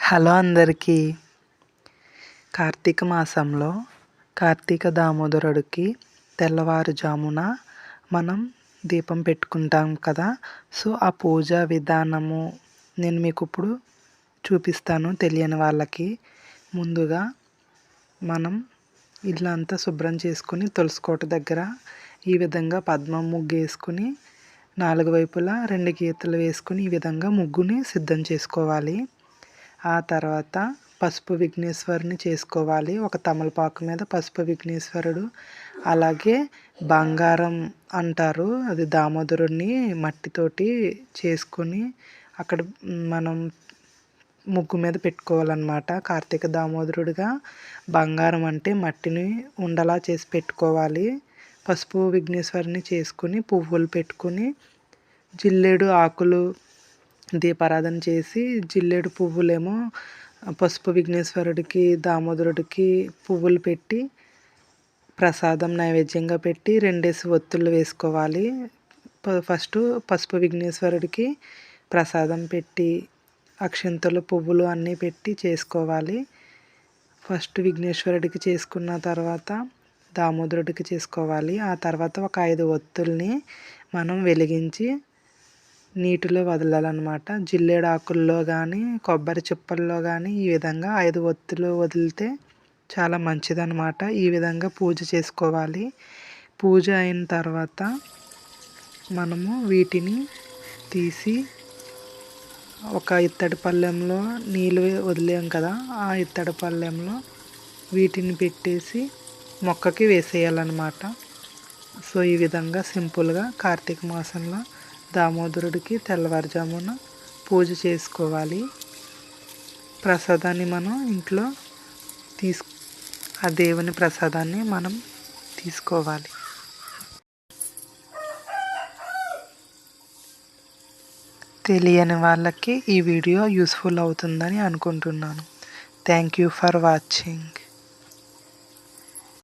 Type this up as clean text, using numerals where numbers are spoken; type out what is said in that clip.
Hello అందరికీ. కార్తీక మాసంలో కార్తీక దామోదరుడికి తెల్లవారుజామున మనం దీపం పెట్టుకుంటాం కదా. సో ఆ పూజా విధానము నేను మీకు ఇప్పుడు చూపిస్తాను తెలియని వాళ్ళకి. ముందుగా మనం ఇల్లంతా శుభ్రం చేసుకుని తులసి కోట దగ్గర ఈ విధంగా పద్మం ముగ్గు వేసుకుని 4 వైపులా 2 గీతలు వేసుకుని ఈ విధంగా ముగ్గుని సిద్ధం చేసుకోవాలి. ఆ తర్వాత పసుపు విఘ్నేశ్వరుని చేసుకోవాలి. ఒక తమలపాకు మీద పసుపు విఘ్నేశ్వరుడు, అలాగే బంగారం అంటారు, అది దామోదరుడిని మట్టితోటి చేసుకొని అక్కడ మనం ముగ్గు మీద పెట్టుకోవాలన్నమాట. కార్తీక దామోదరుడిగా బంగారం అంటే మట్టిని ఉండలా చేసి పెట్టుకోవాలి. పసుపు విఘ్నేశ్వరుని చేసుకుని పువ్వులు పెట్టుకుని జిల్లేడు ఆకులు దీపారాధన చేసి, జిల్లేడు పువ్వులేమో పసుపు విఘ్నేశ్వరుడికి దామోదరుడికి పువ్వులు పెట్టి ప్రసాదం నైవేద్యంగా పెట్టి 2 ఒత్తులు వేసుకోవాలి. ఫస్ట్ పసుపు విఘ్నేశ్వరుడికి ప్రసాదం పెట్టి అక్షింతలు పువ్వులు అన్నీ పెట్టి చేసుకోవాలి. ఫస్ట్ విఘ్నేశ్వరుడికి చేసుకున్న తర్వాత దామోదరుడికి చేసుకోవాలి. ఆ తర్వాత ఒక 5 ఒత్తుల్ని మనం వెలిగించి నీటిలో వదలాలన్నమాట. జిల్లేడు ఆకుల్లో కానీ కొబ్బరి చిప్పల్లో కానీ ఈ విధంగా 5 ఒత్తులు వదిలితే చాలా మంచిదన్నమాట. ఈ విధంగా పూజ చేసుకోవాలి. పూజ అయిన తర్వాత మనము వీటిని తీసి ఒక ఇత్తడి పళ్ళెంలో నీళ్ళు వదిలేం కదా, ఆ ఇత్తడి పళ్ళెంలో వీటిని పెట్టేసి మొక్కకి వేసేయాలన్నమాట. సో ఈ విధంగా సింపుల్గా కార్తీక మాసంలో దామోదరుడికి తెల్లవారుజామున పూజ చేసుకోవాలి. ప్రసాదాన్ని మనం ఇంట్లో ఆ దేవుని ప్రసాదాన్ని మనం తీసుకోవాలి. తెలియని వాళ్ళకి ఈ వీడియో యూస్ఫుల్ అవుతుందని అనుకుంటున్నాను. Thank you for watching.